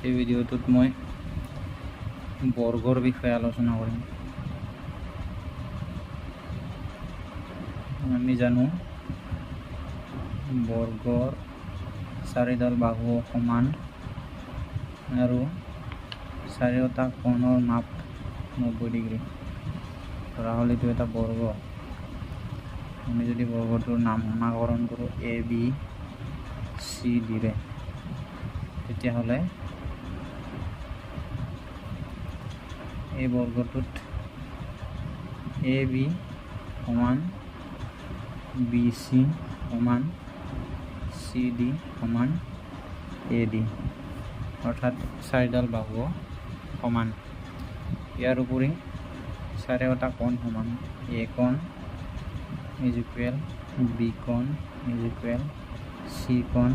এই ভিডিঅ'টোত মই বৰ্গৰ বিষয়ে আলোচনা কৰিম। আমি জানো বৰ্গৰ চাৰিডাল বাহু সমান আৰু চাৰিওটা কোণৰ মাপ 90 ডিগ্ৰী। ধৰা হ'ল এইটো এটা বৰ্গ। আমি যদি বৰ্গটোৰ নামকৰণ কৰোঁ ABCD ৰে, তেতিয়াহ'লে এই বৰ্গটোত AB সমান BC সমান CD সমান AD, অৰ্থাৎ চাৰিডাল বাহু সমান। ইয়াৰ উপৰি চাৰিওটা কোণ সমান। A কোণ ইজ ইকুৱেল B কোণ ইজ ইকুৱেল C কোণ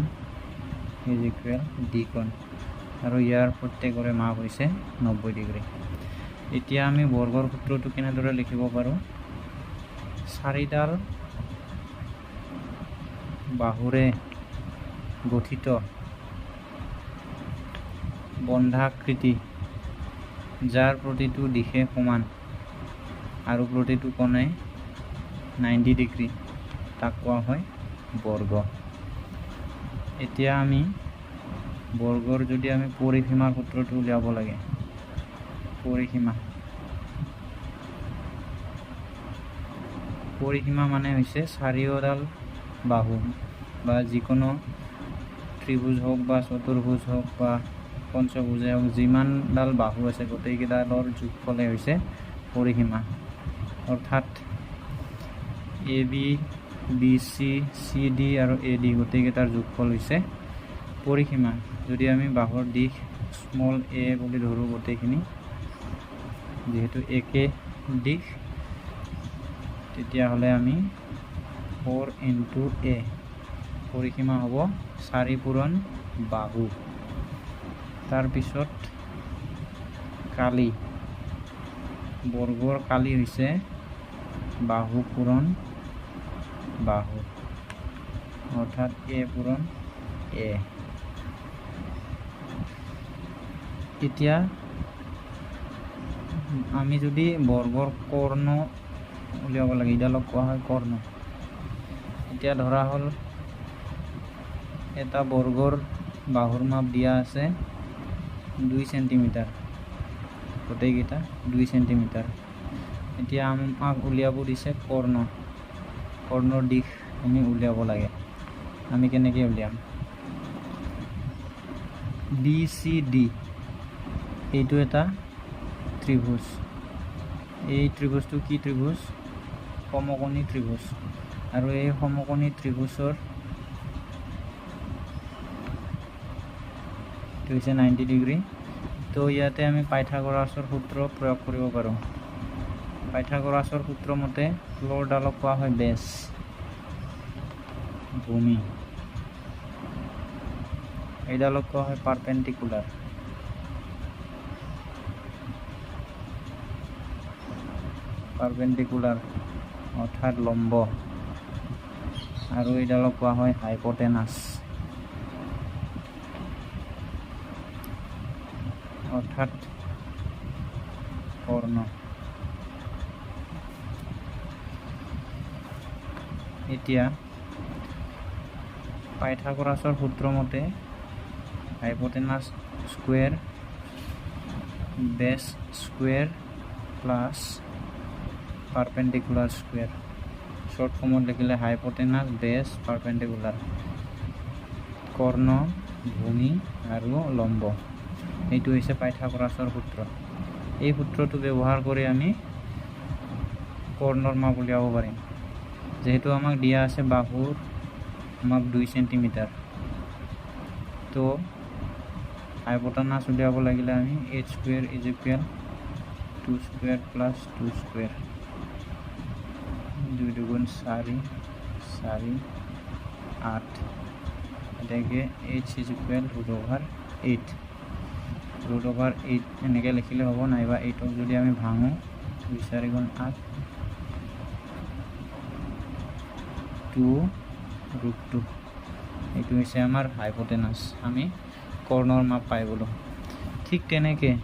ইজ ইকুৱেল D কোণ, আৰু ইয়াৰ প্ৰত্যেকৰে মাপ হৈছে 90 ডিগ্ৰী। এতিয়া আমি বৰ্গৰ সূত্ৰটো কেনেদৰে লিখিব পাৰোঁ? চাৰিডাল বাহুৰে গঠিত বন্ধাকৃতি যাৰ প্ৰতিটো দিশে সমান আৰু প্ৰতিটো কোণে 90 ডিগ্ৰী, তাক কোৱা হয় বৰ্গ। এতিয়া আমি বৰ্গৰ যদি আমি পৰিসীমাৰ সূত্ৰটো উলিয়াব লাগে, পৰিসীমা মানে হৈছে চাৰিওডাল বাহু বা যিকোনো ত্ৰিভুজ হওক বা চতুৰ্ভুজ হওক বা পঞ্চভুজে হওক, যিমানডাল বাহু আছে গোটেইকেইডালৰ যোগফলে হৈছে পৰিসীমা। অৰ্থাৎ AB BC CD আৰু AD গোটেইকেইটাৰ যোগফল হৈছে পৰিসীমা। যদি আমি বাহুৰ দিশ স্মল a বুলি ধৰোঁ, গোটেইখিনি যিহেতু একে দিশ, তেতিয়াহ'লে আমি 4 into a, পৰিসীমা হ'ব 4 পূৰণ বাহু। তাৰপিছত কালি, বৰ্গৰ কালি হৈছে বাহু পূৰণ বাহু, অৰ্থাৎ a পূৰণ a। এতিয়া আমি যদি বৰ্গৰ কৰ্ণ উলিয়াব লাগে, ইডালক কোৱা হয় কৰ্ণ। এতিয়া ধৰা হ'ল এটা বৰ্গৰ বাহুৰ মাপ দিয়া আছে 2 চেণ্টিমিটাৰ, গোটেইকেইটা 2 চেণ্টিমিটাৰ। এতিয়া আমাক উলিয়াব দিছে কৰ্ণৰ দিশ আমি উলিয়াব লাগে। আমি কেনেকৈ উলিয়াম? BCD এইটো এটা ত্ৰিভুজ। এই ত্ৰিভুজটো কি ত্ৰিভুজ? সমকোণী ত্ৰিভুজ। আৰু এই সমকোণী ত্ৰিভুজৰ এইটো হৈছে 90 ডিগ্ৰী। তো ইয়াতে আমি পাইথাগোৰাছৰ সূত্ৰ প্ৰয়োগ কৰিব পাৰোঁ। পাইথাগোৰাছৰ সূত্ৰ মতে ফ্ল'ৰডালক কোৱা হয় বেছ, ভূমি। এইডালক কোৱা হয় পাৰপেণ্ডিকুলাৰ। অৰ্থাৎ লম্ব। আৰু এইডালক কোৱা হয় হাইপটেনাছ, অৰ্থাৎ কৰ্ণ। এতিয়া পাইথাগোৰাছৰ সূত্ৰ মতে হাইপটেনাছ স্কুৱেৰ বেছ square plus perpendicular square, short ফৰ্মত লিখিলে হাইপটেনাছ বেছ পাৰপেণ্ডিকুলাৰ, কৰ্ণ ভূমি আৰু লম্ব। এইটো হৈছে পাইথাগোৰাছৰ সূত্ৰ। এই সূত্ৰটো ব্যৱহাৰ কৰি আমি কৰ্ণৰ মাপ উলিয়াব পাৰিম। যিহেতু আমাক দিয়া আছে বাহুৰ মাপ 2 চেণ্টিমিটাৰ, তো হাইপটেনাছ উলিয়াব লাগিলে আমি h square is equal 2 square plus 2 square, 2 দুগুণ 4, 4 8, এতেকে h ইজ ইকুৱেল √8। √8 এনেকৈ লিখিলে হ'ব, নাইবা 8ক যদি আমি ভাঙোঁ 2 4 গুণ 8, 2√2। এইটো হৈছে আমাৰ হাইপটেনাছ। আমি কৰ্ণৰ মাপ পাই গ'লোঁ। ঠিক তেনেকৈ